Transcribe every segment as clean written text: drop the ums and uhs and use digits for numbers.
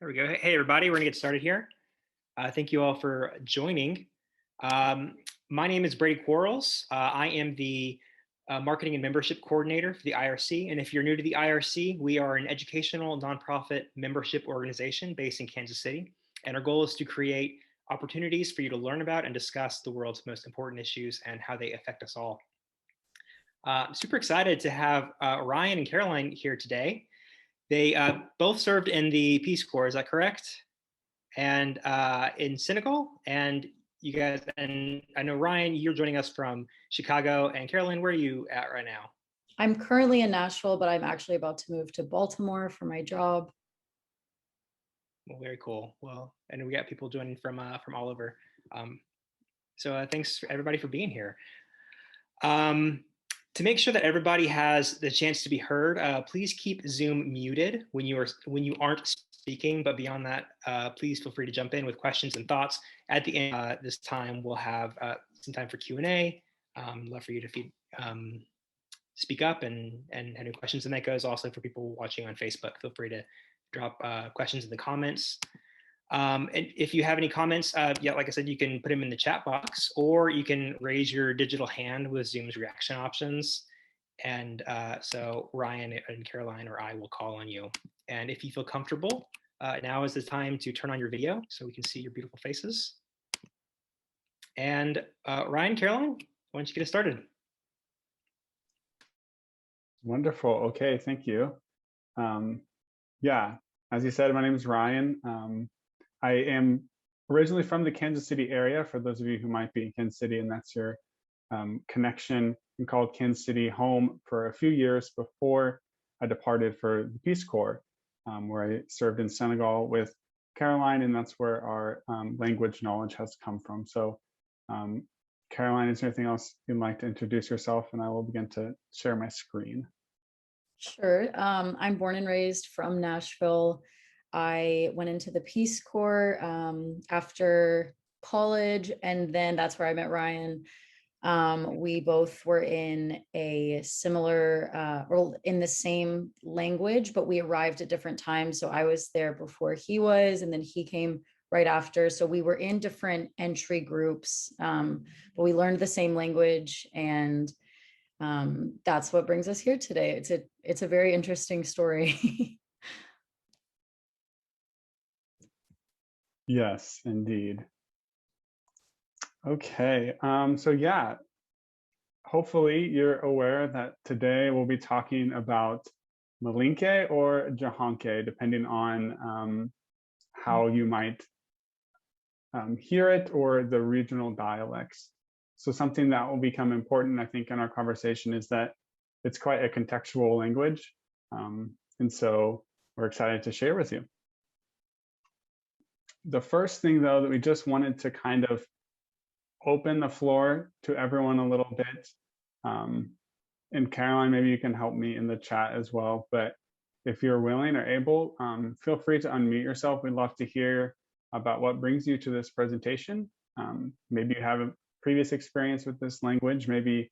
There we go. Hey, everybody, we're gonna get started here. Thank you all for joining. Um, my name is Brady Quarles. I am the Marketing and Membership Coordinator for the IRC. And if you're new to the IRC, we are an educational nonprofit membership organization based in Kansas City. And our goal is to create opportunities for you to learn about and discuss the world's most important issues and how they affect us all. I'm super excited to have Ryan and Caroline here today. They both served in the Peace Corps, is that correct? And in Senegal. And you guys, and I know Ryan, you're joining us from Chicago. And Caroline, where are you at right now? I'm currently in Nashville, but I'm actually about to move to Baltimore for my job. Well, very cool. Well, and we got people joining from all over. So thanks everybody for being here. To make sure that everybody has the chance to be heard, please keep Zoom muted when you aren't speaking. But beyond that, please feel free to jump in with questions and thoughts. At the end this time, we'll have some time for Q&A. Love for you to speak up and any questions. And that goes also for people watching on Facebook. Feel free to drop questions in the comments. And if you have any comments, yeah, like I said, you can put them in the chat box, or you can raise your digital hand with Zoom's reaction options. And so Ryan and Caroline or I will call on you. And if you feel comfortable, now is the time to turn on your video so we can see your beautiful faces. And Ryan, Caroline, why don't you get us started? Wonderful. Okay, thank you. Yeah, as you said, my name is Ryan. I am originally from the Kansas City area, for those of you who might be in Kansas City, and that's your connection. I called Kansas City home for a few years before I departed for the Peace Corps, where I served in Senegal with Caroline, and that's where our language knowledge has come from. So Caroline, is there anything else you'd like to introduce yourself? And I will begin to share my screen. Sure. I'm born and raised from Nashville. I went into the Peace Corps after college, and then that's where I met Ryan. We both were in a similar, or in the same language, but we arrived at different times. So I was there before he was, and then he came right after. So we were in different entry groups, but we learned the same language, and that's what brings us here today. It's a very interesting story. Yes, indeed. Okay, so yeah, hopefully you're aware that today we'll be talking about Malinke or Jaxanke, depending on how you might hear it, or the regional dialects. So something that will become important, I think, in our conversation is that it's quite a contextual language. And so we're excited to share with you. The first thing, though, that we just wanted to kind of open the floor to everyone a little bit. And Caroline, maybe you can help me in the chat as well. But if you're willing or able, feel free to unmute yourself. We'd love to hear about what brings you to this presentation. Maybe you have a previous experience with this language. Maybe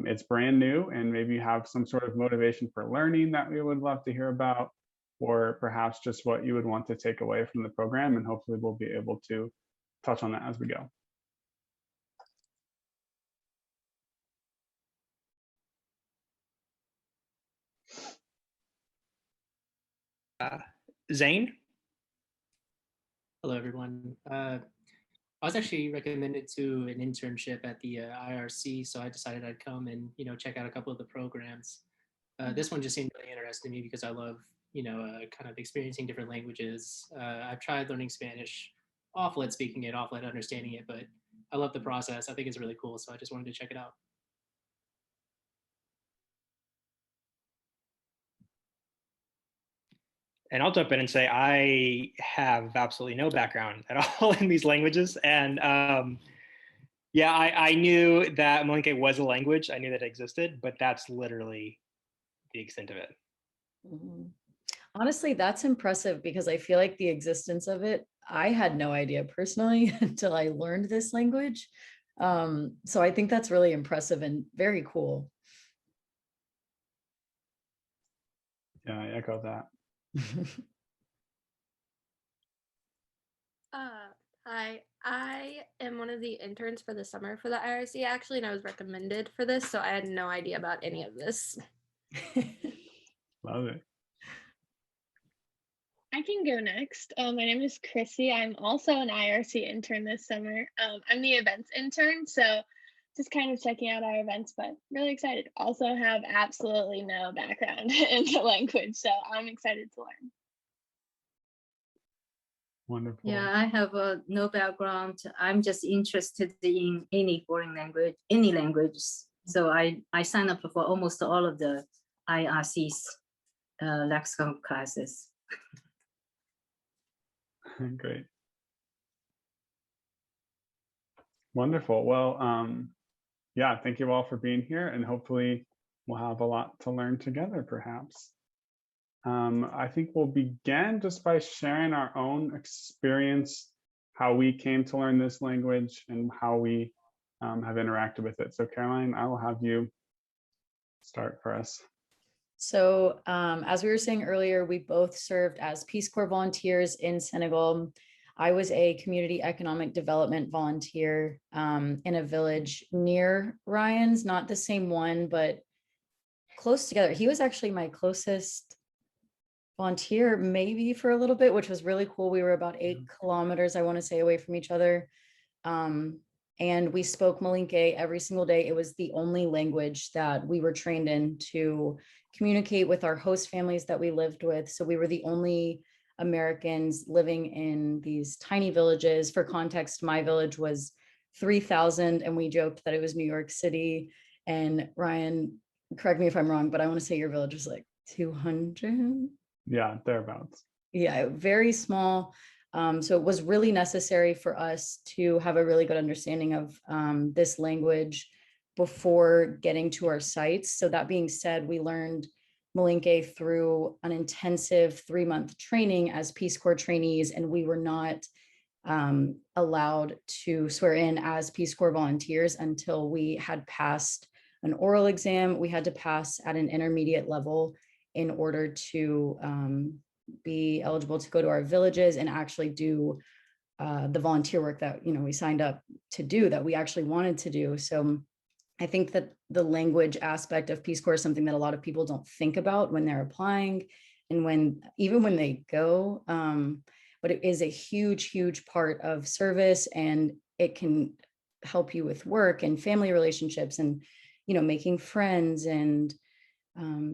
it's brand new, and maybe you have some sort of motivation for learning that we would love to hear about, or perhaps just what you would want to take away from the program, and hopefully we'll be able to touch on that as we go. Zane? Hello, everyone. I was actually recommended to an internship at the IRC, so I decided I'd come and check out a couple of the programs. This one just seemed really interesting to me because I love kind of experiencing different languages. I've tried learning Spanish, awful at speaking it, awful at understanding it, but I love the process. I think it's really cool, so I just wanted to check it out. And I'll jump in and say I have absolutely no background at all in these languages. And yeah, I knew that Malinke was a language. I knew that it existed, but that's literally the extent of it. Honestly, that's impressive, because I feel like the existence of it, I had no idea personally until I learned this language. So I think that's really impressive and very cool. Yeah, I echo that. Hi, I am one of the interns for the summer for the IRC actually, and I was recommended for this, so I had no idea about any of this. Love it. I can go next. My name is Chrissy. I'm also an IRC intern this summer. I'm the events intern, so just kind of checking out our events, but really excited. Also have absolutely no background in the language, so I'm excited to learn. Wonderful. Yeah, I have no background. I'm just interested in any foreign language, any languages. So I signed up for almost all of the IRC's lexicon classes. Great. Wonderful. Well, yeah, thank you all for being here, and hopefully we'll have a lot to learn together, perhaps. I think we'll begin just by sharing our own experience, how we came to learn this language and how we have interacted with it. So Caroline, I will have you start for us. So as we were saying earlier, we both served as Peace Corps volunteers in Senegal. I was a community economic development volunteer in a village near Ryan's, not the same one, but close together. He was actually my closest volunteer maybe for a little bit, which was really cool. We were about 8 kilometers, I want to say, away from each other. And we spoke Malinke every single day. It was the only language that we were trained in to communicate with our host families that we lived with. So we were the only Americans living in these tiny villages. For context, my village was 3,000, and we joked that it was New York City. And Ryan, correct me if I'm wrong, but I want to say your village was like 200. Yeah, thereabouts. Yeah, very small. So it was really necessary for us to have a really good understanding of this language before getting to our sites. So that being said, we learned Malinke through an intensive 3-month training as Peace Corps trainees, and we were not allowed to swear in as Peace Corps volunteers until we had passed an oral exam. We had to pass at an intermediate level in order to be eligible to go to our villages and actually do the volunteer work that we signed up to do, that we actually wanted to do. So I think that the language aspect of Peace Corps is something that a lot of people don't think about when they're applying and even when they go. But it is a huge part of service, and it can help you with work and family relationships and making friends and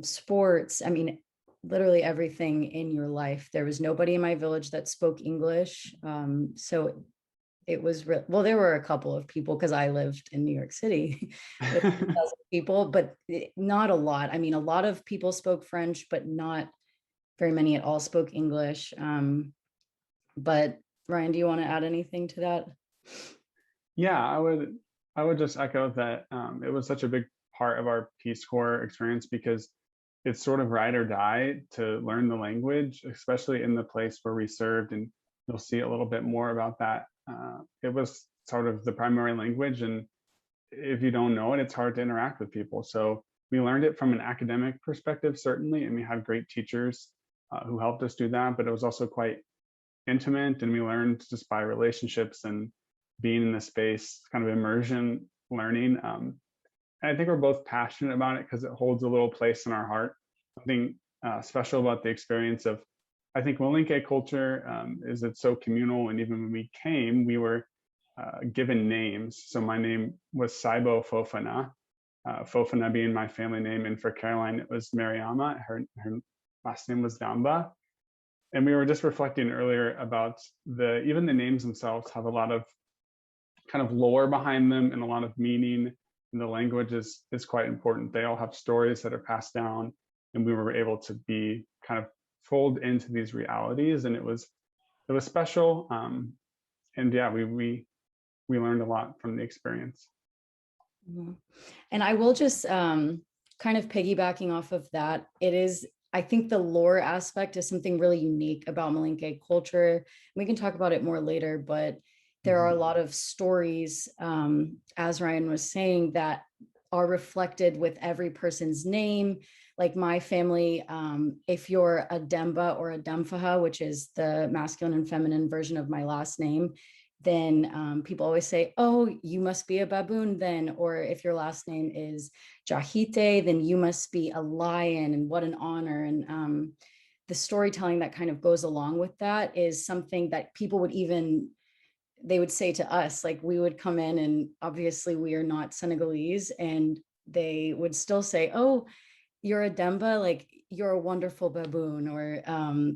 sports. I mean, literally everything in your life. There was nobody in my village that spoke English. So it was well, there were a couple of people because I lived in New York City with 1,000 people, but not a lot. I mean, a lot of people spoke French, but not very many at all spoke English. But Ryan, do you want to add anything to that? Yeah, I would just echo that. It was such a big part of our Peace Corps experience because it's sort of ride or die to learn the language, especially in the place where we served. And you'll see a little bit more about that. It was sort of the primary language. And if you don't know it, it's hard to interact with people. So we learned it from an academic perspective, certainly. And we had great teachers who helped us do that. But it was also quite intimate. And we learned just by relationships and being in the space, kind of immersion learning. And I think we're both passionate about it because it holds a little place in our heart. Something special about the experience of, I think Malinke culture is it's so communal. And even when we came, we were given names. So my name was Saibo Fofana, Fofana being my family name. And for Caroline, it was Mariama. Her last name was Gamba. And we were just reflecting earlier about even the names themselves have a lot of kind of lore behind them and a lot of meaning. And the language is quite important. They all have stories that are passed down, and we were able to be kind of fold into these realities, and it was special. And yeah, we learned a lot from the experience. And I will just kind of piggybacking off of that, I think the lore aspect is something really unique about Malinke culture. We can talk about it more later, but there are a lot of stories, as Ryan was saying, that are reflected with every person's name. Like my family, if you're a Demba or a Demfaha, which is the masculine and feminine version of my last name, then people always say, oh, you must be a baboon then. Or if your last name is Jahite, then you must be a lion, and what an honor. And the storytelling that kind of goes along with that is something that people would even, they would say to us, like we would come in and obviously we are not Senegalese, and they would still say, oh, you're a Demba, like you're a wonderful baboon, or,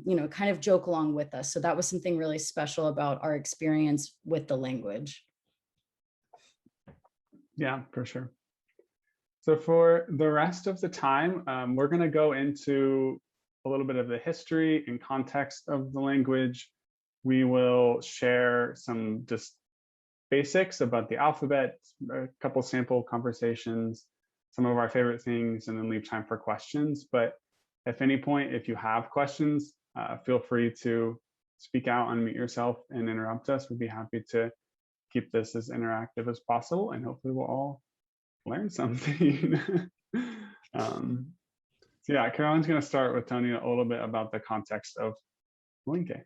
you know, kind of joke along with us. So that was something really special about our experience with the language. Yeah, for sure. So for the rest of the time, we're going to go into a little bit of the history and context of the language. We will share some just basics about the alphabet, a couple sample conversations, some of our favorite things, and then leave time for questions. But at any point, if you have questions, feel free to speak out, unmute yourself, and interrupt us. We'd be happy to keep this as interactive as possible, and hopefully we'll all learn something. So yeah, Caroline's going to start with telling you a little bit about the context of Malinke.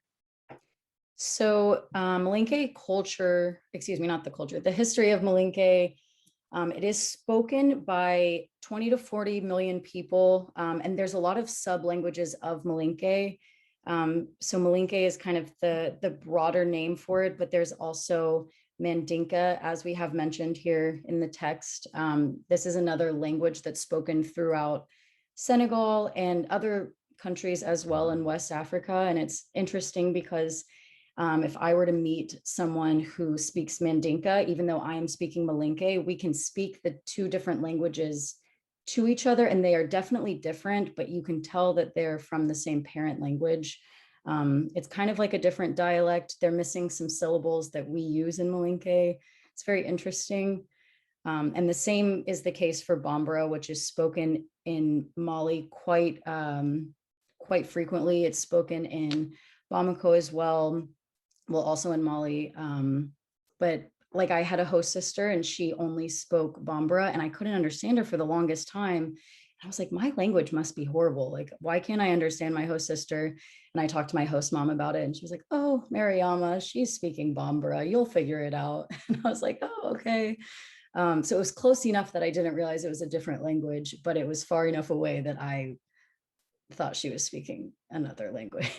So Malinke culture, excuse me, not the culture, the history of Malinke, it is spoken by 20 to 40 million people, and there's a lot of sub-languages of Malinke. So Malinke is kind of the broader name for it, but there's also Mandinka, as we have mentioned here in the text. This is another language that's spoken throughout Senegal and other countries as well in West Africa. And it's interesting because if I were to meet someone who speaks Mandinka, even though I am speaking Malinke, we can speak the two different languages to each other, and they are definitely different, but you can tell that they're from the same parent language. It's kind of like a different dialect. They're missing some syllables that we use in Malinke. It's very interesting. And the same is the case for Bambara, which is spoken in Mali quite frequently. It's spoken in Bamako as well also in Mali. But like I had a host sister and she only spoke Bambara, and I couldn't understand her for the longest time. I was like, my language must be horrible. Like, why can't I understand my host sister? And I talked to my host mom about it, and she was like, oh, Mariama, she's speaking Bambara. You'll figure it out. And I was like, oh, okay. So it was close enough that I didn't realize it was a different language, but it was far enough away that I thought she was speaking another language.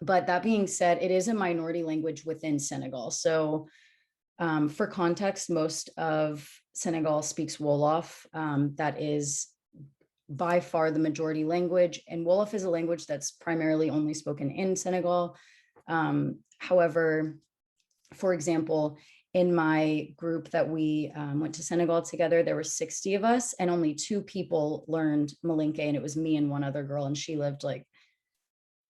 But that being said, it is a minority language within Senegal. So for context, most of Senegal speaks Wolof. That is by far the majority language. And Wolof is a language that's primarily only spoken in Senegal. However, for example, in my group that we went to Senegal together, there were 60 of us, and only 2 people learned Malinke, and it was me and one other girl, and she lived like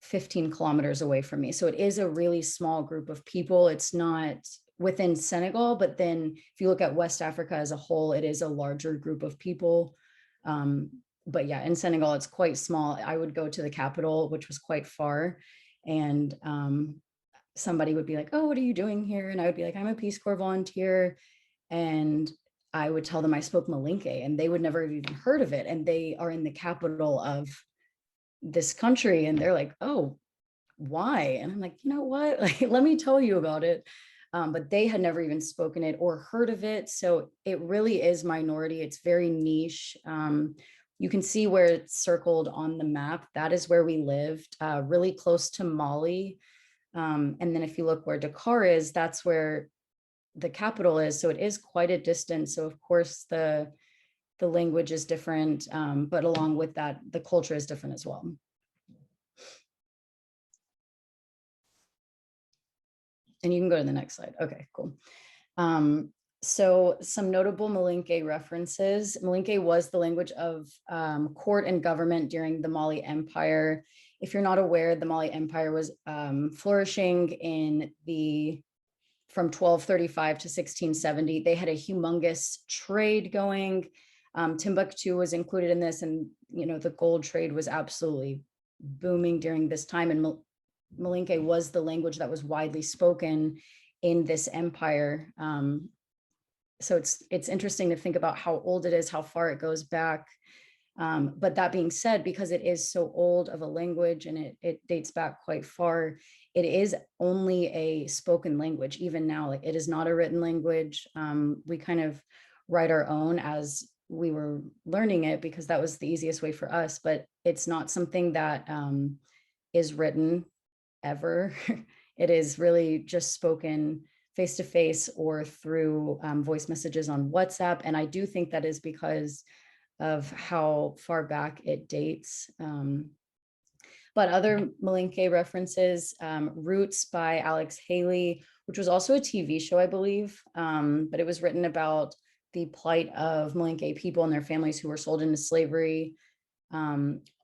15 kilometers away from me. So it is a really small group of people. It's not within Senegal, but then if you look at West Africa as a whole, it is a larger group of people. But yeah, in Senegal, it's quite small. I would go to the capital, which was quite far, and somebody would be like, oh, what are you doing here? And I would be like, I'm a Peace Corps volunteer. And I would tell them I spoke Malinke, and they would never have even heard of it. And they are in the capital of this country, and they're like, oh, why? And I'm like, you know what, like, let me tell you about it. But they had never even spoken it or heard of it. So it really is minority. It's very niche. You can see where it's circled on the map. That is where we lived, really close to Mali. And then if you look where Dakar is, that's where the capital is. So it is quite a distance. So of course the language is different, but along with that, the culture is different as well. And you can go to the next slide. Okay, cool. So some notable Malinke references. Malinke was the language of court and government during the Mali Empire. If you're not aware, the Mali Empire was flourishing from 1235 to 1670. They had a humongous trade going. Timbuktu was included in this, and the gold trade was absolutely booming during this time. And Malinke was the language that was widely spoken in this empire. so it's interesting to think about how old it is, how far it goes back. But that being said, because it is so old of a language and it dates back quite far, it is only a spoken language even now. Like, it is not a written language. We kind of write our own as we were learning it because that was the easiest way for us, but it's not something that is written ever. It is really just spoken face to face or through voice messages on WhatsApp. And I do think that is because of how far back it dates. But other Malinke references, Roots by Alex Haley, which was also a TV show, I believe, but it was written about the plight of Malinke people and their families who were sold into slavery.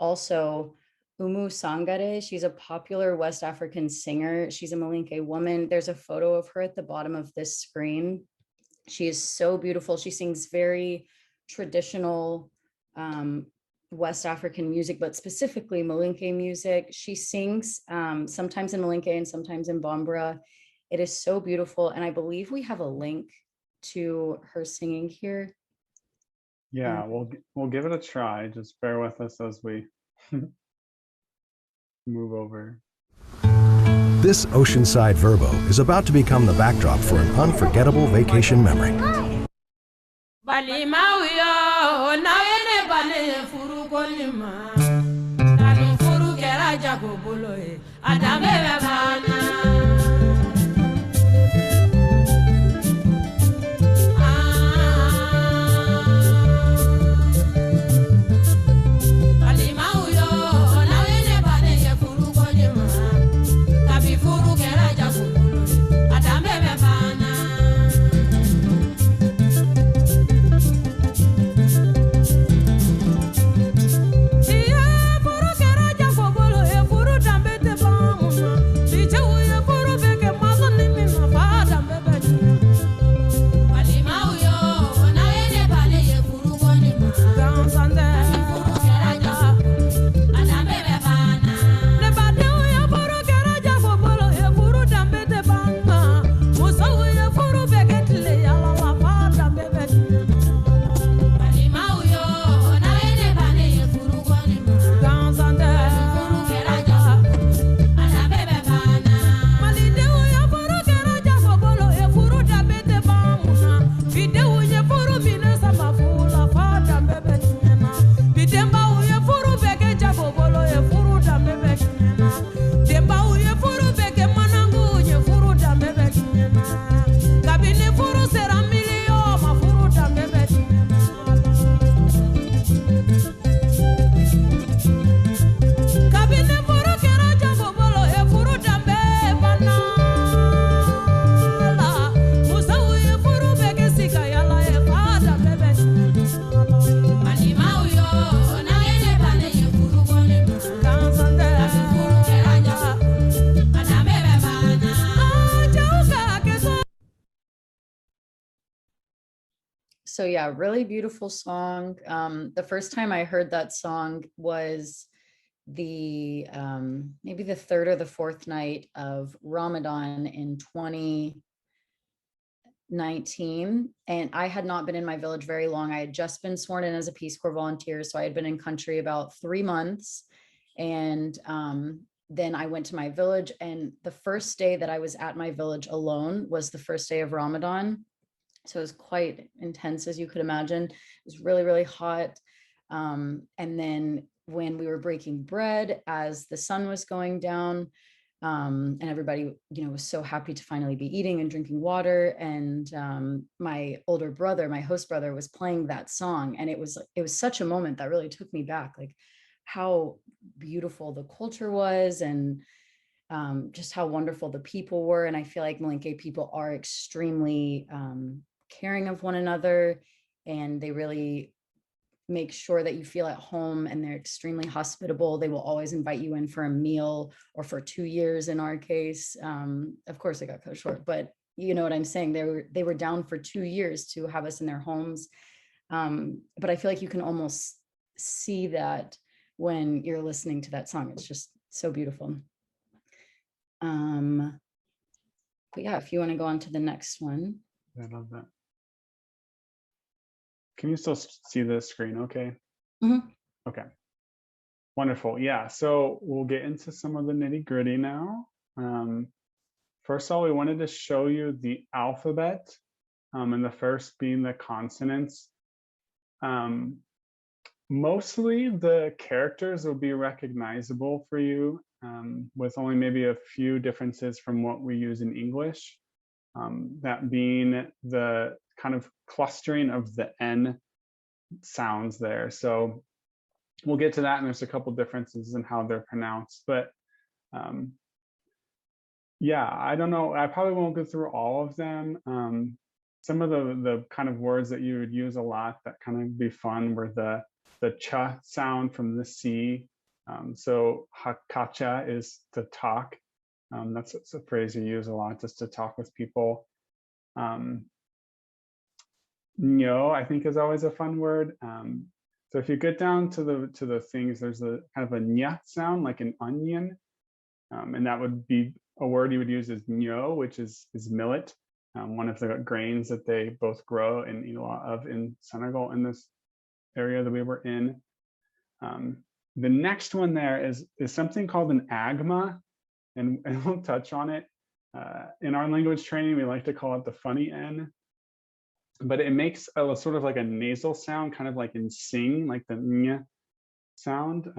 Also, Umu Sangare, she's a popular West African singer. She's a Malinke woman. There's a photo of her at the bottom of this screen. She is so beautiful. She sings very traditional West African music, but specifically Malinke music. She sings sometimes in Malinke and sometimes in Bambara. It is so beautiful. And I believe we have a link to her singing here. Yeah, we'll give it a try. Just bear with us as we move over. This oceanside verbo is about to become the backdrop for an unforgettable vacation memory. So yeah, really beautiful song. The first time I heard that song was the maybe the third or the fourth night of Ramadan in 2019. And I had not been in my village very long. I had just been sworn in as a Peace Corps volunteer. So I had been in country about 3 months. And then I went to my village, and the first day that I was at my village alone was the first day of Ramadan. So it was quite intense, as you could imagine. It was really, really hot. And then when we were breaking bread as the sun was going down, and everybody, was so happy to finally be eating and drinking water. And my older brother, my host brother, was playing that song. And it was such a moment that really took me back, like how beautiful the culture was, and just how wonderful the people were. And I feel like Malinke people are extremely caring of one another, and they really make sure that you feel at home, and they're extremely hospitable. They will always invite you in for a meal, or for 2 years in our case. Of course it got cut short, but you know what I'm saying? They were down for 2 years to have us in their homes. But I feel like you can almost see that when you're listening to that song. It's just so beautiful. But yeah, if you want to go on to the next one. I love that. Can you still see the screen okay? Mhm. Okay. Wonderful. Yeah, so we'll get into some of the nitty gritty now. First of all, we wanted to show you the alphabet, and the first being the consonants. Mostly the characters will be recognizable for you, with only maybe a few differences from what we use in English. That being the kind of clustering of the N sounds there. So we'll get to that, and there's a couple differences in how they're pronounced. But yeah, I don't know. I probably won't go through all of them. Some of the kind of words that you would use a lot that kind of be fun were the ch sound from the C. So hakacha is to talk. That's a phrase you use a lot, just to talk with people. Nyo, I think, is always a fun word. So if you get down to the things, there's a kind of a nya sound, like an onion, and that would be a word you would use is nyo, which is millet, one of the grains that they both grow and eat a lot of in Senegal, in this area that we were in. The next one there is something called an agma, and we'll touch on it. In our language training, we like to call it the funny N, but it makes a sort of like a nasal sound, kind of like in sing, like the nya sound.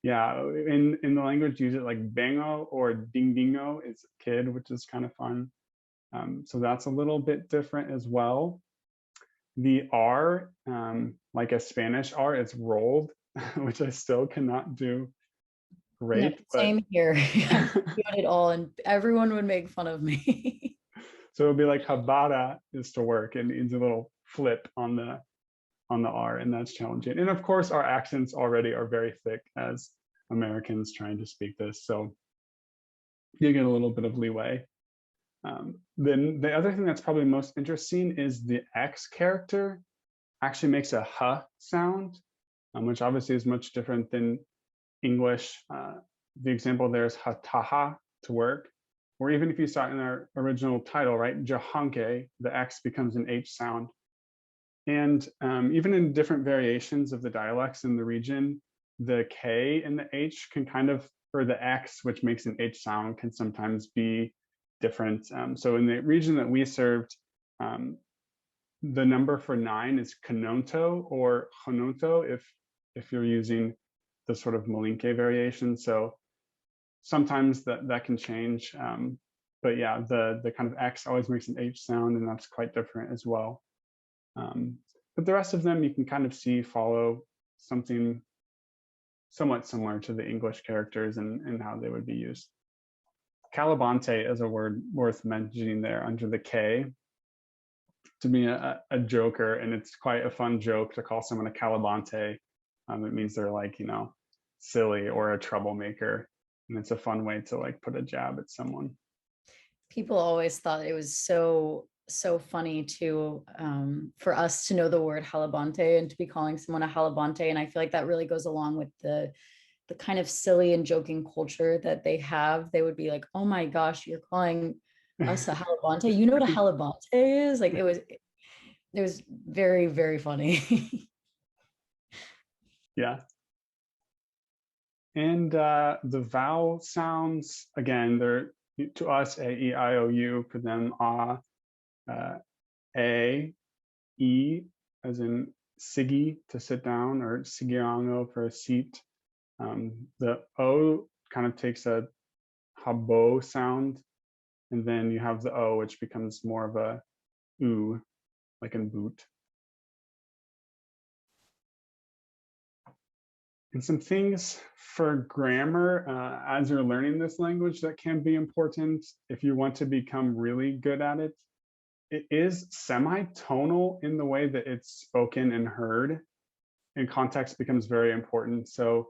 Yeah, in the language, use it like bango or ding dingo is kid, which is kind of fun. So that's a little bit different as well. The R, like a Spanish R, is rolled, which I still cannot do great. No, same here. I'm doing it all, and everyone would make fun of me. So it would be like habara is to work, and it's a little flip on the R, and that's challenging. And of course, our accents already are very thick as Americans trying to speak this, so you get a little bit of leeway. Then the other thing that's probably most interesting is the X character actually makes a h sound, which obviously is much different than English. The example there is hataha, to work, or even if you saw it in our original title, right, Jaxanke, the X becomes an H sound. And even in different variations of the dialects in the region, the K and the H can kind of, or the X, which makes an H sound, can sometimes be different. So in the region that we served, the number for 9 is kanonto or hononto if you're using the sort of Malinke variation. So sometimes that can change. But yeah, the kind of X always makes an H sound, and that's quite different as well. But the rest of them you can kind of see follow something somewhat similar to the English characters and how they would be used. Calabante is a word worth mentioning there under the K. To be a joker, and it's quite a fun joke to call someone a calabante. It means they're like, you know, silly or a troublemaker, and it's a fun way to like put a jab at someone. People always thought it was so funny to for us to know the word halabante and to be calling someone a halabante, and I feel like that really goes along with the kind of silly and joking culture that they have. They would be like, oh my gosh, you're calling us a halabante, you know what a halabante is? Like it was very, very funny. Yeah. And the vowel sounds, again, they're to us a, e, I, o, u, for them a, e, as in sigi, to sit down, or sigirango for a seat. The o kind of takes a habo sound, and then you have the o, which becomes more of a oo, like in boot. And some things for grammar as you're learning this language that can be important if you want to become really good at it. It is semi-tonal in the way that it's spoken and heard, and context becomes very important. So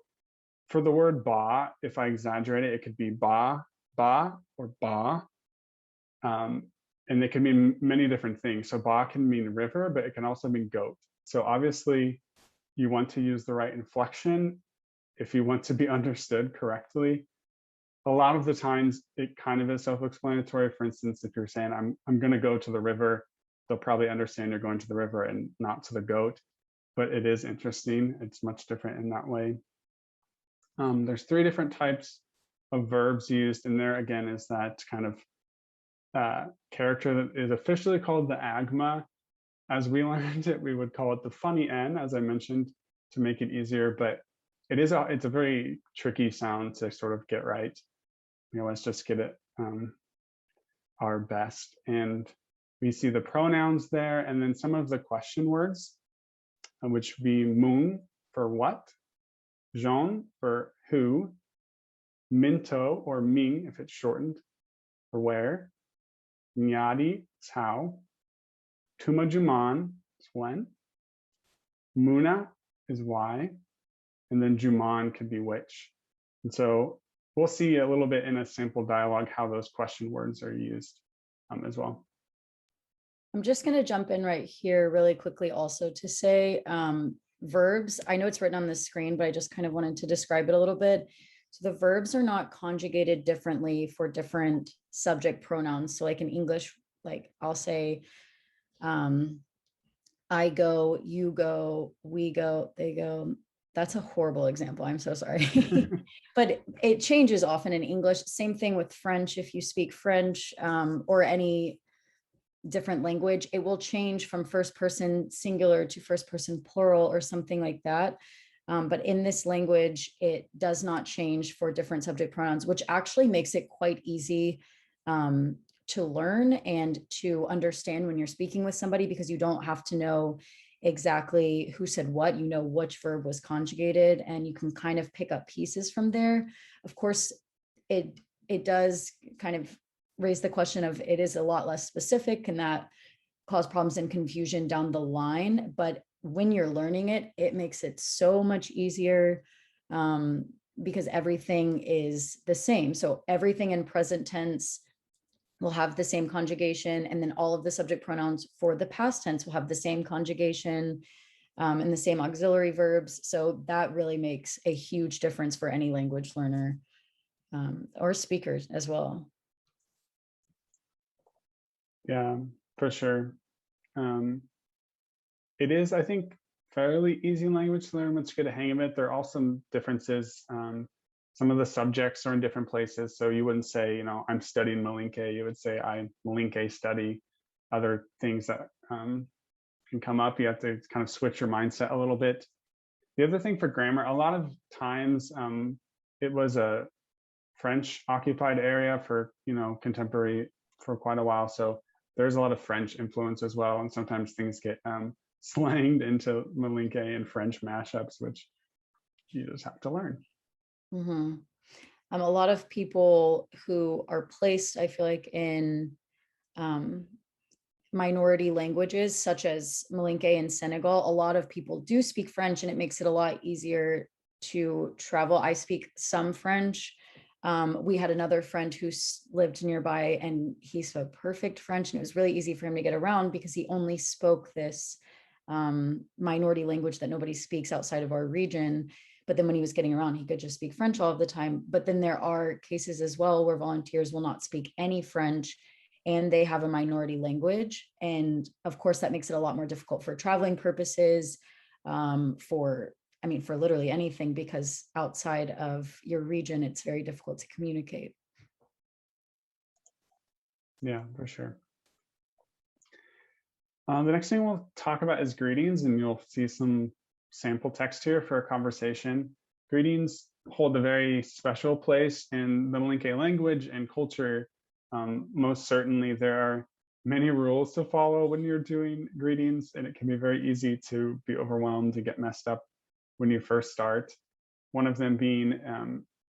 for the word ba, if I exaggerate it, it could be ba, ba, or ba. And it can mean many different things. So ba can mean river, but it can also mean goat. So obviously you want to use the right inflection if you want to be understood correctly. A lot of the times it kind of is self-explanatory. For instance, if you're saying, I'm going to go to the river, they'll probably understand you're going to the river and not to the goat. But it is interesting. It's much different in that way. There's 3 different types of verbs used, and there again is that kind of character that is officially called the agma. As we learned it, we would call it the funny N, as I mentioned, to make it easier, but it's a very tricky sound to sort of get right. We always just get it our best. And we see the pronouns there, and then some of the question words, which would be mung for what, Jean for who, minto or ming if it's shortened for where, nyadi is how, tumajuman is when, muna is why, and then juman could be which. And so we'll see a little bit in a sample dialogue how those question words are used as well. I'm just going to jump in right here really quickly also to say verbs. I know it's written on the screen, but I just kind of wanted to describe it a little bit. So the verbs are not conjugated differently for different subject pronouns. So like in English, like I'll say, I go, you go, we go, they go. That's a horrible example. I'm so sorry. But it changes often in English. Same thing with French. If you speak French or any different language, it will change from first person singular to first person plural or something like that. But in this language, it does not change for different subject pronouns, which actually makes it quite easy to learn and to understand when you're speaking with somebody, because you don't have to know exactly who said what, you know which verb was conjugated, and you can kind of pick up pieces from there. Of course, it does kind of raise the question of it is a lot less specific, and that cause problems and confusion down the line. But when you're learning it, it makes it so much easier because everything is the same. So everything in present tense will have the same conjugation, and then all of the subject pronouns for the past tense will have the same conjugation and the same auxiliary verbs. So that really makes a huge difference for any language learner or speakers as well. Yeah, for sure. It is, I think, fairly easy language to learn once you get a hang of it. There are also some differences. Some of the subjects are in different places. So you wouldn't say, you know, I'm studying Malinke. You would say, I Malinke study. Other things that can come up, you have to kind of switch your mindset a little bit. The other thing for grammar, a lot of times it was a French occupied area for, you know, contemporary for quite a while. So there's a lot of French influence as well. And sometimes things get slanged into Malinke and French mashups, which you just have to learn. Mm-hmm. A lot of people who are placed, I feel like, in minority languages, such as Malinke and Senegal, a lot of people do speak French, and it makes it a lot easier to travel. I speak some French. We had another friend who lived nearby, and he spoke perfect French, and it was really easy for him to get around because he only spoke this minority language that nobody speaks outside of our region. But then when he was getting around, he could just speak French all of the time. But then there are cases as well where volunteers will not speak any French and they have a minority language. And of course, that makes it a lot more difficult for traveling purposes, for literally anything, because outside of your region, it's very difficult to communicate. Yeah, for sure. The next thing we'll talk about is greetings, and you'll see some sample text here for a conversation. Greetings hold a very special place in the Malinke language and culture. Most certainly, there are many rules to follow when you're doing greetings, and it can be very easy to be overwhelmed, to get messed up when you first start. One of them being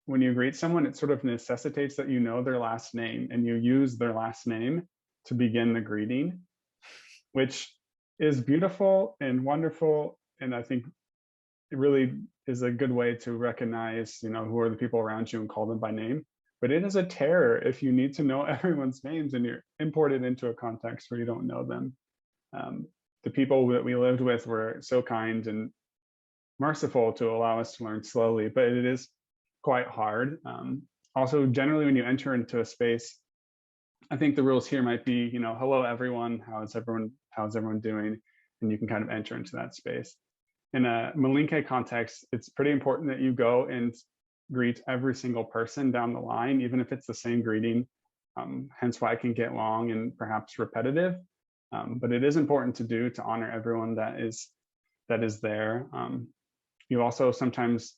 when you greet someone, it sort of necessitates that you know their last name, and you use their last name to begin the greeting, which is beautiful and wonderful. And I think it really is a good way to recognize, you know, who are the people around you and call them by name. But it is a terror if you need to know everyone's names and you're imported into a context where you don't know them. The people that we lived with were so kind and merciful to allow us to learn slowly, but it is quite hard. Also, generally, when you enter into a space I think the rules here might be, hello everyone, how's everyone doing? And you can kind of enter into that space. In a Malinke context, it's pretty important that you go and greet every single person down the line, even if it's the same greeting. Hence why it can get long and perhaps repetitive. But it is important to do to honor everyone that is there. You also sometimes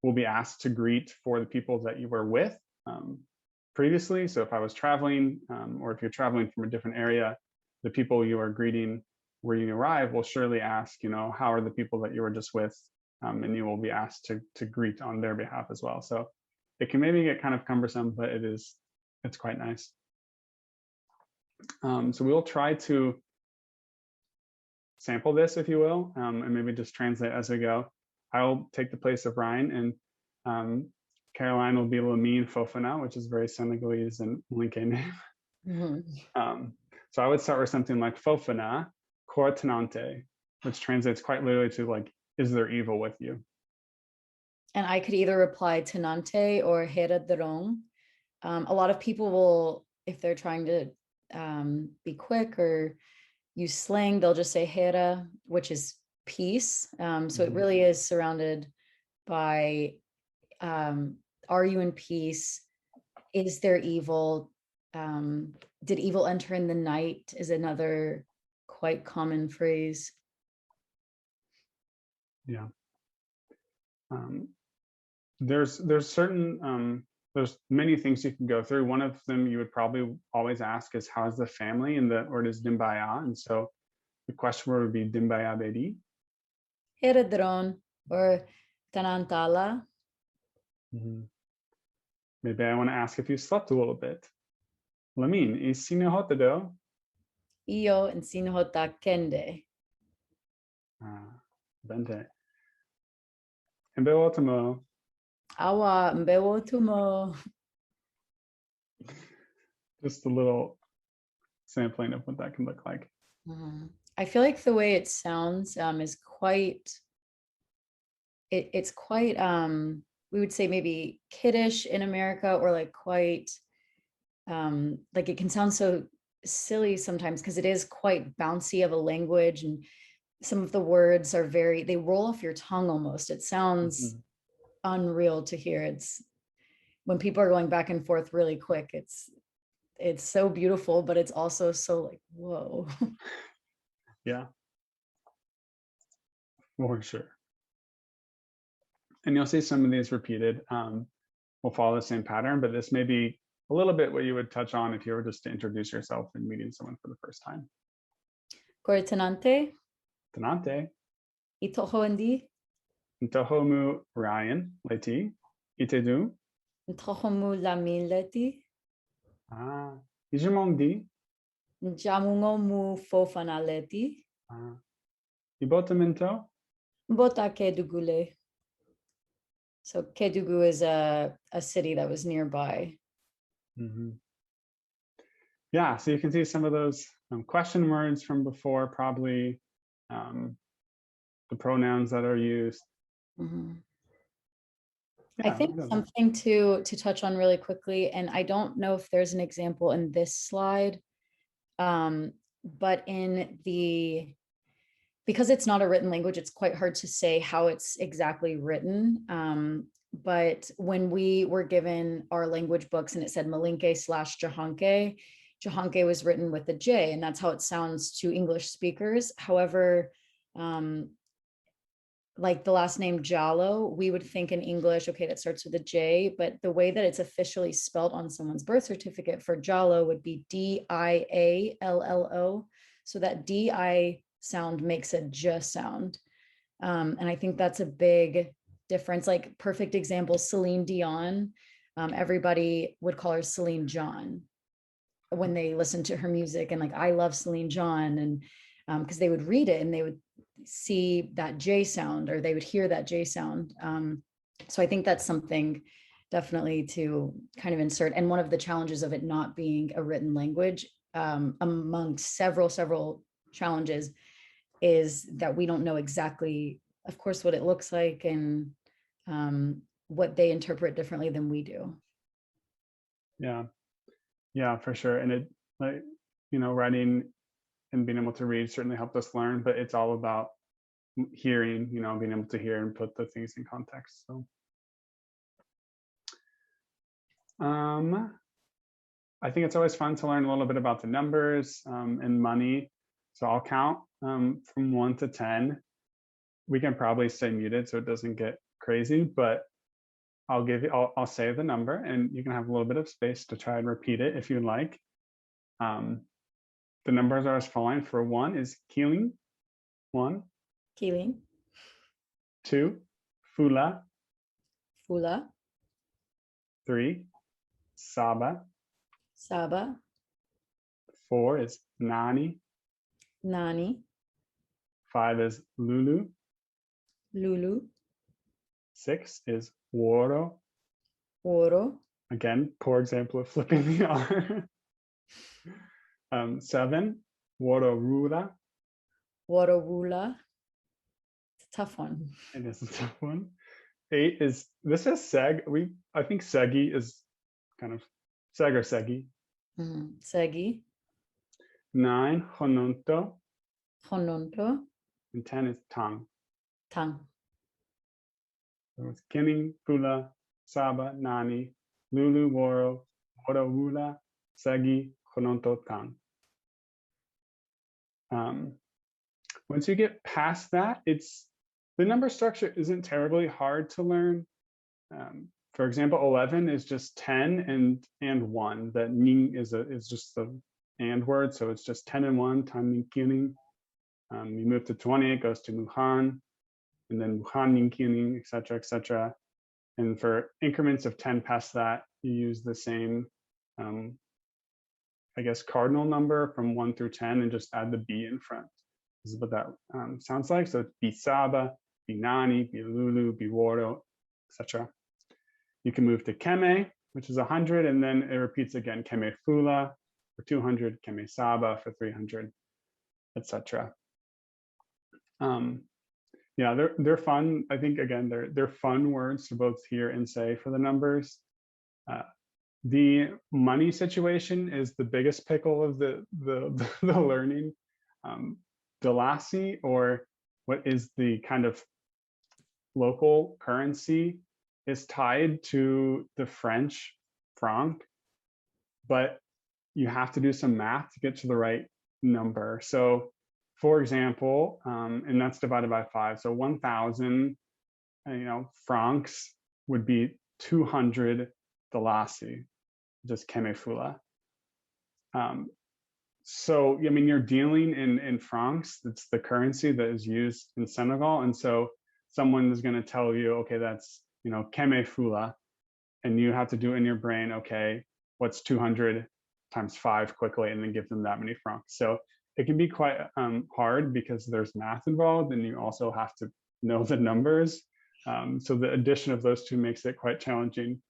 will be asked to greet for the people that you were with previously. So if I was traveling, or if you're traveling from a different area, the people you are greeting where you arrive will surely ask, how are the people that you were just with? And you will be asked to greet on their behalf as well. So it can maybe get kind of cumbersome, but it's quite nice. So we'll try to sample this, if you will, and maybe just translate as we go. I'll take the place of Ryan, and Caroline will be Lamine Fofana, which is very Senegalese and Malinke name. Mm-hmm. So I would start with something like Fofana, Kor Tenante, which translates quite literally to like, is there evil with you? And I could either reply Tenante or Hera Derong. A lot of people will, if they're trying to be quick or use slang, they'll just say Hera, which is peace. So it really is surrounded by, are you in peace? Is there evil? Did evil enter in the night is another quite common phrase. Yeah. There's many things you can go through. One of them you would probably always ask is, how's the family? And the word is Dimbaya. And so the question word would be Dimbaya Bedi. Heredron or Tanantala. Maybe I want to ask if you slept a little bit. Lamin, is sinihotado? Io and sinihota kende. Bente. Mbewotamo. Awa mbewotumo. Just a little sampling of what that can look like. I feel like the way it sounds is quite, it's quite, we would say maybe kiddish in America, or like quite, like it can sound so silly sometimes because it is quite bouncy of a language, and some of the words are they roll off your tongue almost. It sounds unreal to hear. It's when people are going back and forth really quick, it's so beautiful, but it's also so like, whoa. Yeah, for sure. And you'll see some of these repeated will follow the same pattern, but this may be a little bit what you would touch on if you were just to introduce yourself and meeting someone for the first time. Kore tenante. Tenante. Itoho ndi. Ntohomu Ryan Leti. Itedu. Ntohomu Lamin Leti. Ijimongdi. Njamungomu Fofana Leti. Ibotaminto. Mbota Kedugule. So Kedugu is a city that was nearby. Yeah, so you can see some of those question words from before, probably the pronouns that are used. I think something to touch on really quickly, and I don't know if there's an example in this slide, but because it's not a written language, it's quite hard to say how it's exactly written. But when we were given our language books and it said Malinke / Jaxanke, Jaxanke was written with a J, and that's how it sounds to English speakers. However, like the last name Jallo, we would think in English, okay, that starts with a J, but the way that it's officially spelled on someone's birth certificate for Jallo would be Diallo. So that Di sound makes a J sound. And I think that's a big difference. Like perfect example, Celine Dion, everybody would call her Celine John when they listen to her music, and like, I love Celine John, and because they would read it and they would see that J sound, or they would hear that J sound. So I think that's something definitely to kind of insert. And one of the challenges of it not being a written language, among several challenges, is that we don't know exactly, of course, what it looks like, and what they interpret differently than we do. Yeah, for sure. And like, writing and being able to read certainly helped us learn, but it's all about hearing, being able to hear and put the things in context. So I think it's always fun to learn a little bit about the numbers and money. So I'll count from 1 to 10. We can probably stay muted so it doesn't get crazy, but I'll say the number and you can have a little bit of space to try and repeat it if you'd like. The numbers are as following. For 1 is killing, 1. Killing. 2, fula. Fula. 3, saba. Saba. 4 is nani. Nani. 5 is lulu. Lulu. 6 is woro. Oro. Again, poor example of flipping the R. 7, wororula. Warorula. It's a tough one. It is a tough one. 8 is, this is seg. I think segi is kind of seg or segi. Segi. 9, hononto. Hononto. And 10 is tang. Tang. So it's kinning, fula, saba, nani, lulu, woro, wororula, segi, hononto, tang. Once you get past that, the number structure isn't terribly hard to learn. For example, 11 is just 10 and 1. That ning is just the and word, so it's just 10 and 1, tam ning kiening. You move to 20, it goes to muhan, and then muhan ning kiening, etc., etc. And for increments of 10 past that, you use the same, I guess, cardinal number from 1 through 10 and just add the B in front. This is what that sounds like. So it's bisaba, binani, bilulu, biworo, etc. You can move to keme, which is 100, and then it repeats again, keme fula for 200, keme saba for 300, etc. Yeah, they're fun. I think again, they're fun words to both hear and say for the numbers. The money situation is the biggest pickle of the learning. Dalasi, or what is the kind of local currency, is tied to the French franc, but you have to do some math to get to the right number. So for example, and that's divided by 5. So 1,000, francs would be 200 dalasi, just kemefula. So, I mean, you're dealing in francs. It's the currency that is used in Senegal. And so someone is going to tell you, okay, that's, kemefula. And you have to do in your brain, okay, what's 200 times 5 quickly, and then give them that many francs. So it can be quite hard because there's math involved, and you also have to know the numbers. So the addition of those two makes it quite challenging.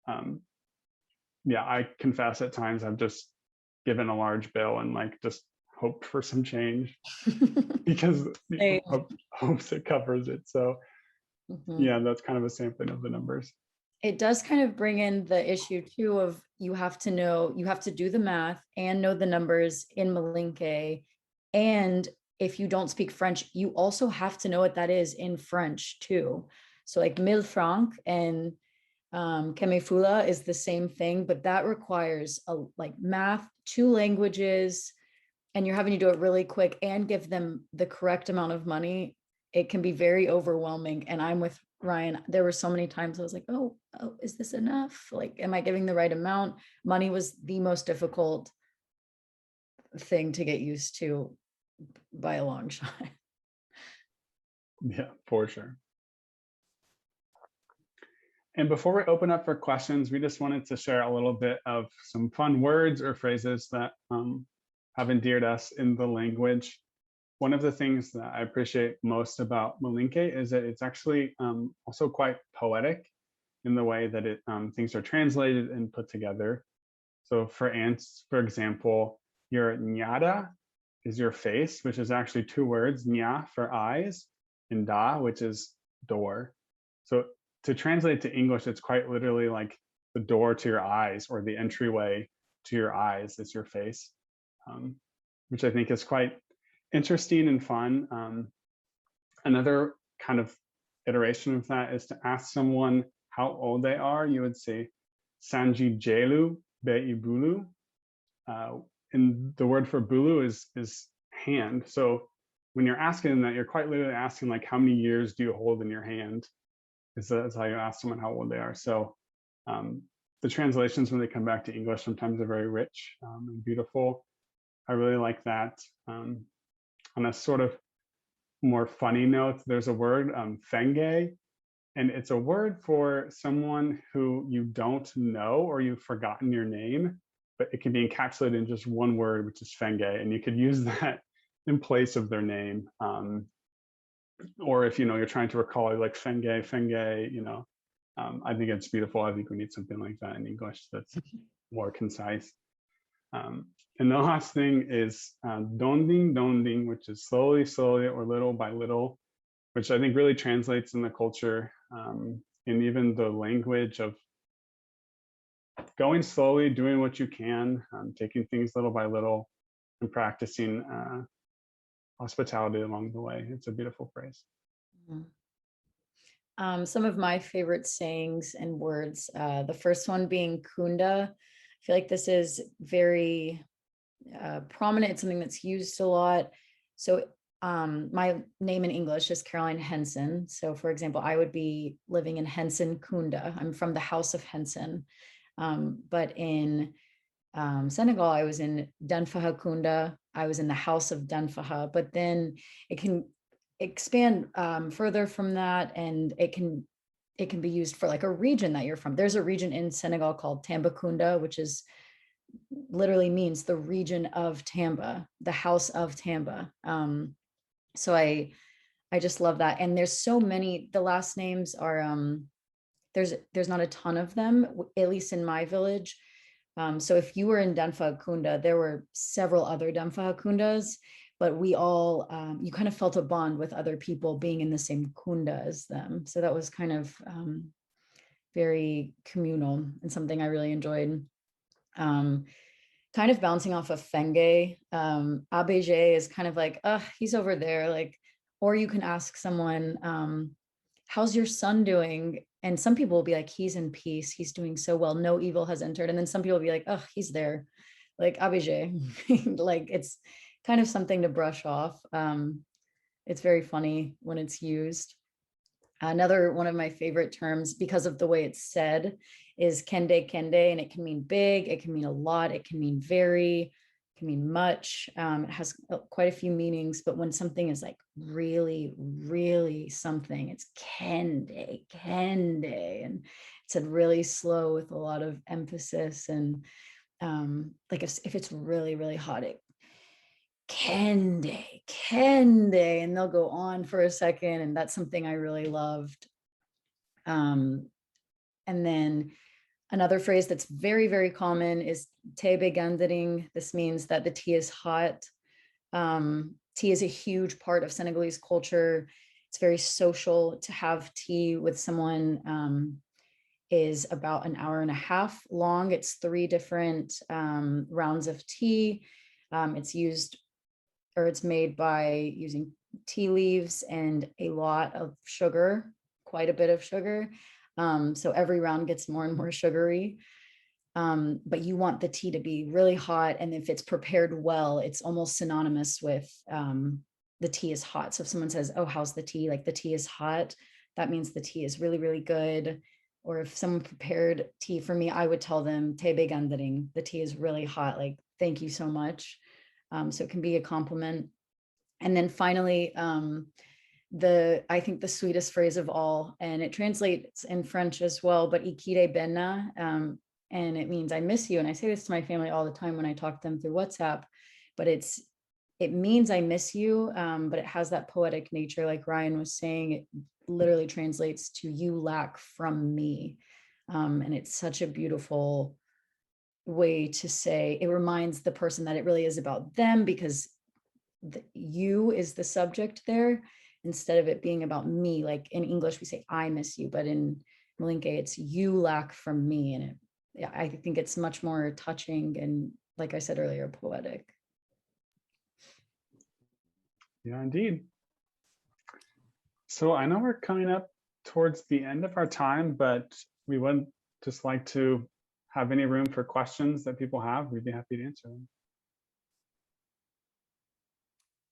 Yeah, I confess at times I've just given a large bill and just hoped for some change because hopes it covers it. So yeah, that's kind of a sampling of the numbers. It does kind of bring in the issue too of you have to do the math and know the numbers in Malinke. And if you don't speak French, you also have to know what that is in French too. So like 1000 francs and Kemefula is the same thing, but that requires math, 2 languages, and you're having to do it really quick and give them the correct amount of money. It can be very overwhelming. And I'm with Ryan. There were so many times I was like, oh, is this enough? Am I giving the right amount? Money was the most difficult thing to get used to by a long shot. Yeah, for sure. And before we open up for questions, we just wanted to share a little bit of some fun words or phrases that have endeared us in the language. One of the things that I appreciate most about Malinke is that it's actually also quite poetic in the way that things are translated and put together. So for example, your nyada is your face, which is actually 2 words, nya for eyes, and da, which is door. So to translate to English, it's quite literally like the door to your eyes or the entryway to your eyes as your face, which I think is quite interesting and fun. Another kind of iteration of that is to ask someone how old they are. You would say, Sanji Jelu Be Bulu. And the word for bulu is hand. So when you're asking them that, you're quite literally asking like, how many years do you hold in your hand? That's how you ask someone how old they are. So the translations when they come back to English sometimes are very rich and beautiful. I really like that. On a sort of more funny note, there's a word, fenge, and it's a word for someone who you don't know or you've forgotten your name, but it can be encapsulated in just one word, which is fenge, and you could use that in place of their name. Or if you're trying to recall it, like fenge, I think it's beautiful. I think we need something like that in English that's more concise. And the last thing is donding, donding, which is slowly, slowly, or little by little, which I think really translates in the culture and even the language of going slowly, doing what you can, taking things little by little, and practicing hospitality along the way. It's a beautiful phrase. Some of my favorite sayings and words, the first one being kunda. I feel like this is very prominent. It's something that's used a lot. So my name in English is Caroline Henson. So for example, I would be living in Henson Kunda. I'm from the House of Henson. But in Senegal, I was in Danfaha Kunda. I was in the House of Danfaha, but then it can expand further from that, and it can be used for like a region that you're from. There's a region in Senegal called Tambacounda, which is literally means the region of Tamba, the House of Tamba. So I just love that. And there's so many, the last names are, there's not a ton of them, at least in my village. So if you were in Danfa Kunda, there were several other Danfa Kundas, but we all, you kind of felt a bond with other people being in the same Kunda as them. So that was kind of very communal and something I really enjoyed. Kind of bouncing off of Fenge, ABG is kind of like, he's over there, like, or you can ask someone, how's your son doing? And some people will be like, he's in peace, he's doing so well, no evil has entered. And then some people will be like, he's there, like ABG. Like it's kind of something to brush off. It's very funny when it's used. Another one of my favorite terms, because of the way it's said, is kende kende, and it can mean big, it can mean a lot, it can mean very, it can mean much. It has quite a few meanings, but when something is like really, really something, it's kende, kende, and it's said really slow with a lot of emphasis. And like if it's really, really hot, it kende, kende, and they'll go on for a second, and that's something I really loved. And then another phrase that's very, very common is te begandering. This means that the tea is hot. Tea is a huge part of Senegalese culture. It's very social. To have tea with someone is about an hour and a half long. It's 3 different rounds of tea. It's used, or it's made by using tea leaves and a lot of sugar, quite a bit of sugar. So every round gets more and more sugary. But you want the tea to be really hot. And if it's prepared well, it's almost synonymous with the tea is hot. So if someone says, oh, how's the tea? Like the tea is hot, that means the tea is really, really good. Or if someone prepared tea for me, I would tell them, te begandering, the tea is really hot. Like, thank you so much. So it can be a compliment. And then finally, I think the sweetest phrase of all, and it translates in French as well, but ikire benna, and it means I miss you. And I say this to my family all the time when I talk to them through WhatsApp, but it means I miss you, but it has that poetic nature, like Ryan was saying. It literally translates to you lack from me. And it's such a beautiful way to say, it reminds the person that it really is about them, because you is the subject there, instead of it being about me. Like in English, we say, I miss you, but in Malinke, it's you lack from me. And yeah, I think it's much more touching and, like I said earlier, poetic. Yeah, indeed. So I know we're coming up towards the end of our time, but we would just like to have any room for questions that people have. We'd be happy to answer them.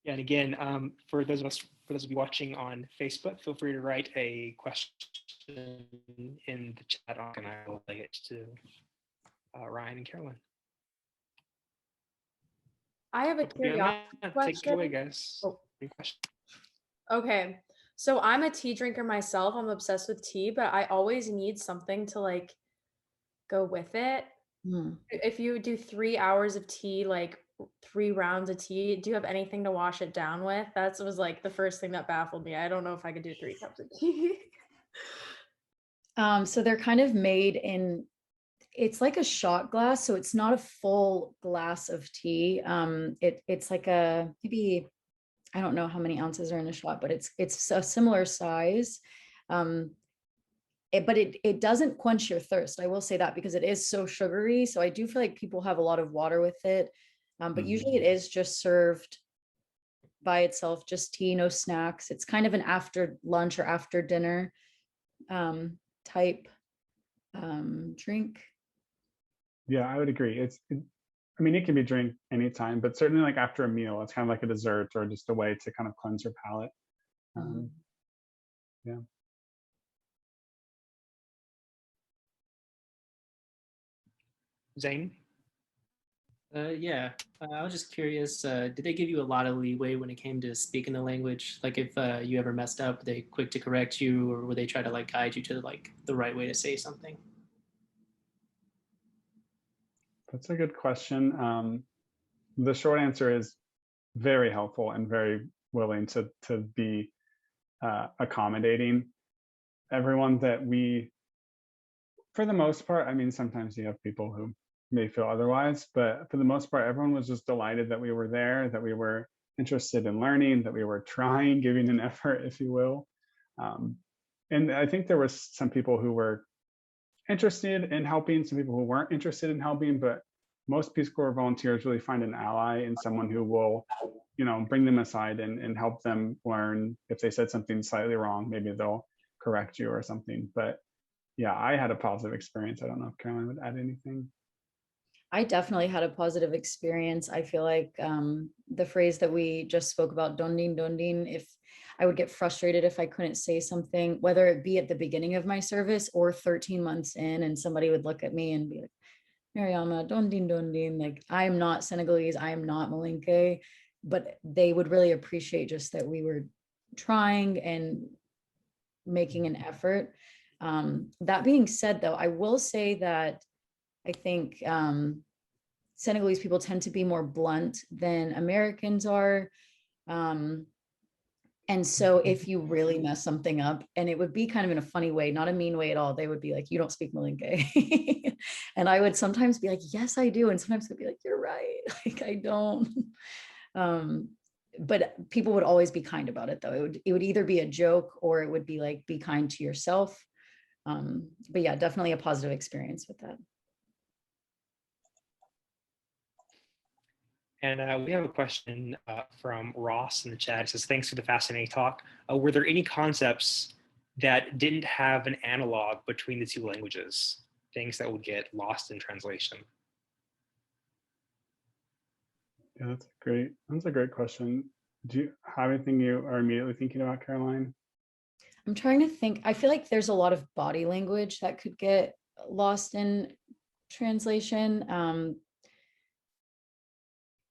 Yeah, and again, for those of you watching on Facebook, feel free to write a question in the chat, and I will lay it to Ryan and Caroline. I have a curiosity question. Take it away, guys. Oh. Any questions? Okay, so I'm a tea drinker myself. I'm obsessed with tea, but I always need something to like go with it. If you do 3 hours of tea, like 3 rounds of tea, do you have anything to wash it down with? That was like the first thing that baffled me. I don't know if I could do 3 cups of tea. So they're kind of made in, it's like a shot glass, so it's not a full glass of tea. It's like a, maybe, I don't know how many ounces are in a shot, but it's a similar size. But it doesn't quench your thirst. I will say that, because it is so sugary. So I do feel like people have a lot of water with it. But usually it is just served by itself, just tea, no snacks. It's kind of an after lunch or after dinner type drink. Yeah, I would agree. I mean, it can be drank anytime, but certainly like after a meal, it's kind of like a dessert or just a way to kind of cleanse your palate. Yeah. Zane? Yeah, I was just curious, did they give you a lot of leeway when it came to speaking the language? Like if you ever messed up, were they quick to correct you, or would they try to like guide you to like the right way to say something? That's a good question. The short answer is very helpful and very willing to be accommodating. Everyone that we, for the most part, I mean, sometimes you have people who may feel otherwise, but for the most part, everyone was just delighted that we were there, that we were interested in learning, that we were trying, giving an effort, if you will. And I think there was some people who were interested in helping, some people who weren't interested in helping, but most Peace Corps volunteers really find an ally in someone who will, you know, bring them aside and help them learn. If they said something slightly wrong, maybe they'll correct you or something. But yeah, I had a positive experience. I don't know if Caroline would add anything. I definitely had a positive experience. I feel like the phrase that we just spoke about, dondin, dondin, if I would get frustrated if I couldn't say something, whether it be at the beginning of my service or 13 months in, and somebody would look at me and be like, Mariama, dondin, dondin, like I am not Senegalese, I am not Malinke, but they would really appreciate just that we were trying and making an effort. That being said, though, I will say that I think Senegalese people tend to be more blunt than Americans are. And so if you really mess something up, and it would be kind of in a funny way, not a mean way at all, they would be like, you don't speak Malinke. And I would sometimes be like, yes, I do. And sometimes they'd be like, you're right. Like, I don't. But people would always be kind about it, though. It would either be a joke or it would be like, be kind to yourself. But yeah, definitely a positive experience with that. And we have a question from Ross in the chat. It says, thanks for the fascinating talk. Were there any concepts that didn't have an analog between the two languages? Things that would get lost in translation? Yeah, that's a great question. Do you have anything you are immediately thinking about, Caroline? I'm trying to think. I feel like there's a lot of body language that could get lost in translation.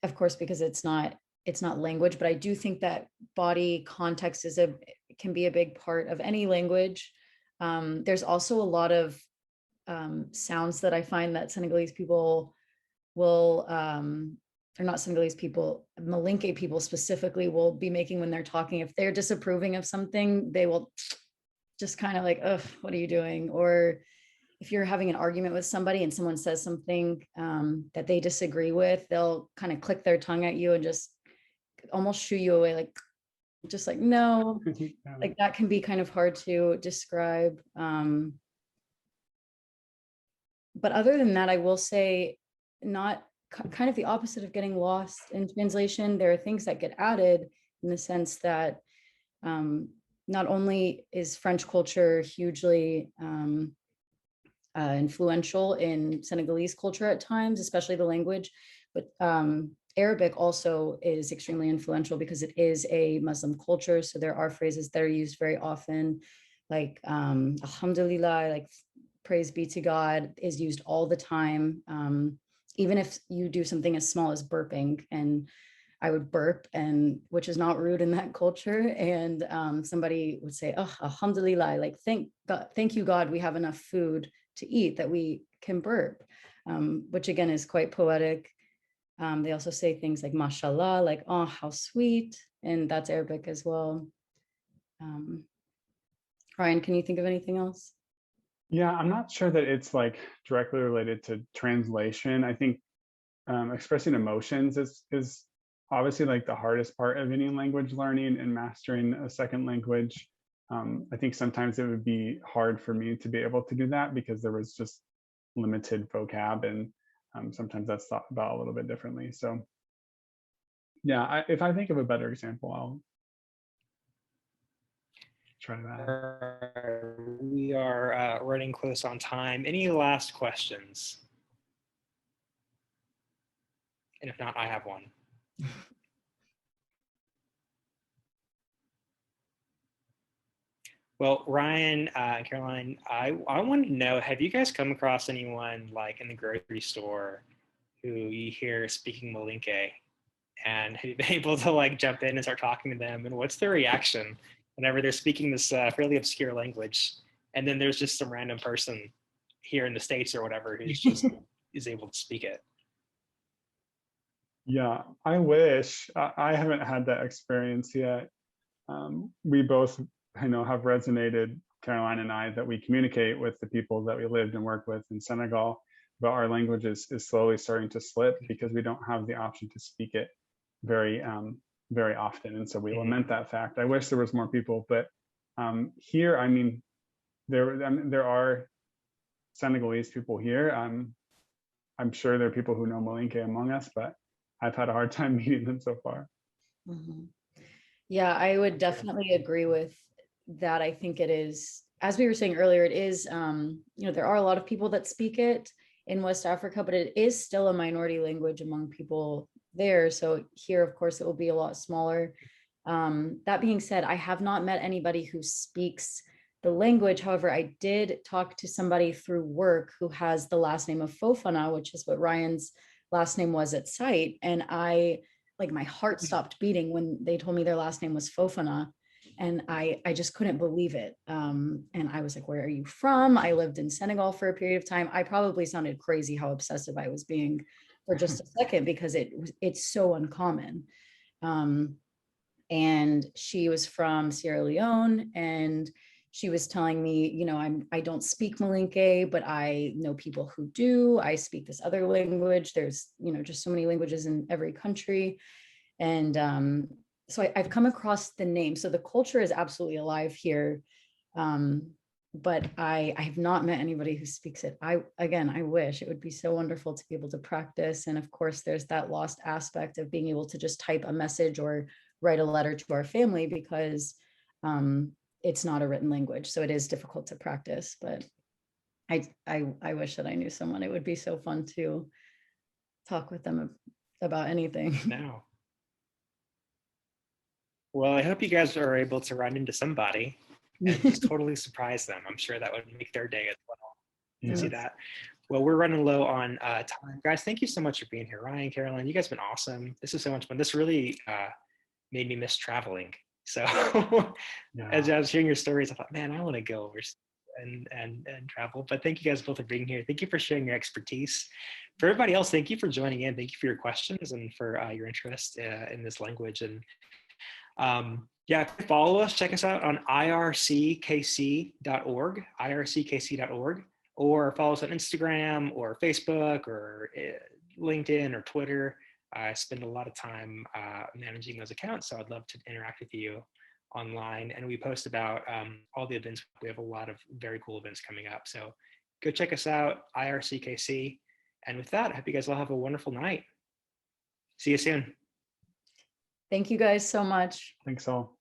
Of course, because it's not language, but I do think that body context can be a big part of any language. There's also a lot of sounds that I find that Senegalese people will, or not Senegalese people, Malinke people specifically will be making when they're talking. If they're disapproving of something, they will just kind of like, oh, what are you doing? Or if you're having an argument with somebody and someone says something that they disagree with, they'll kind of click their tongue at you and just almost shoo you away, like, just like, no. Like that can be kind of hard to describe. but other than that, I will say not kind of the opposite of getting lost in translation. There are things that get added in the sense that not only is French culture hugely influential in Senegalese culture at times, especially the language, but Arabic also is extremely influential because it is a Muslim culture. So there are phrases that are used very often, like Alhamdulillah, like praise be to God, is used all the time. Even if you do something as small as burping, and I would burp, and which is not rude in that culture. And somebody would say, oh, Alhamdulillah, like thank God, thank you, God, we have enough food to eat that we can burp, which again is quite poetic. They also say things like mashallah, like, oh, how sweet. And that's Arabic as well. Ryan, can you think of anything else? Yeah, I'm not sure that it's like directly related to translation. I think expressing emotions is obviously like the hardest part of any language learning and mastering a second language. I think sometimes it would be hard for me to be able to do that because there was just limited vocab, and sometimes that's thought about a little bit differently. So yeah, if I think of a better example, I'll try that. We are running close on time. Any last questions? And if not, I have one. Well, Ryan and Caroline, I wanted to know, have you guys come across anyone like in the grocery store who you hear speaking Malinke, and have you been able to like jump in and start talking to them? And what's their reaction whenever they're speaking this fairly obscure language? And then there's just some random person here in the States or whatever who's just is able to speak it. Yeah, I wish. I haven't had that experience yet. We both, I know, have resonated, Caroline and I, that we communicate with the people that we lived and worked with in Senegal, but our language is slowly starting to slip because we don't have the option to speak it very often. And so we lament that fact. I wish there was more people, but here, I mean, there are Senegalese people here. I'm sure there are people who know Malinke among us, but I've had a hard time meeting them so far. Mm-hmm. Yeah, I would definitely agree with that. I think it is, as we were saying earlier, it is, there are a lot of people that speak it in West Africa, but it is still a minority language among people there. So here, of course, it will be a lot smaller. That being said, I have not met anybody who speaks the language. However, I did talk to somebody through work who has the last name of Fofana, which is what Ryan's last name was at site. And my heart stopped beating when they told me their last name was Fofana. And I just couldn't believe it. And I was like, where are you from? I lived in Senegal for a period of time. I probably sounded crazy how obsessive I was being for just a second because it's so uncommon. And she was from Sierra Leone, and she was telling me, I don't speak Malinke, but I know people who do. I speak this other language. There's, just so many languages in every country. And so I've come across the name. So the culture is absolutely alive here. But I have not met anybody who speaks it. I wish. It would be so wonderful to be able to practice. And of course, there's that lost aspect of being able to just type a message or write a letter to our family because it's not a written language. So it is difficult to practice, but I wish that I knew someone. It would be so fun to talk with them about anything. No. Well, I hope you guys are able to run into somebody and just totally surprise them. I'm sure that would make their day as well. You see that. Well, we're running low on time. Guys, thank you so much for being here. Ryan, Caroline, you guys have been awesome. This is so much fun. This really made me miss traveling. So as I was hearing your stories, I thought, man, I want to go over and travel. But thank you guys both for being here. Thank you for sharing your expertise. For everybody else, thank you for joining in. Thank you for your questions and for your interest in this language. And follow us, check us out on irckc.org, irckc.org, or follow us on Instagram or Facebook or LinkedIn or Twitter. I spend a lot of time managing those accounts, so I'd love to interact with you online. And we post about all the events. We have a lot of very cool events coming up. So go check us out, IRCKC. And with that, I hope you guys all have a wonderful night. See you soon. Thank you guys so much. Thanks all.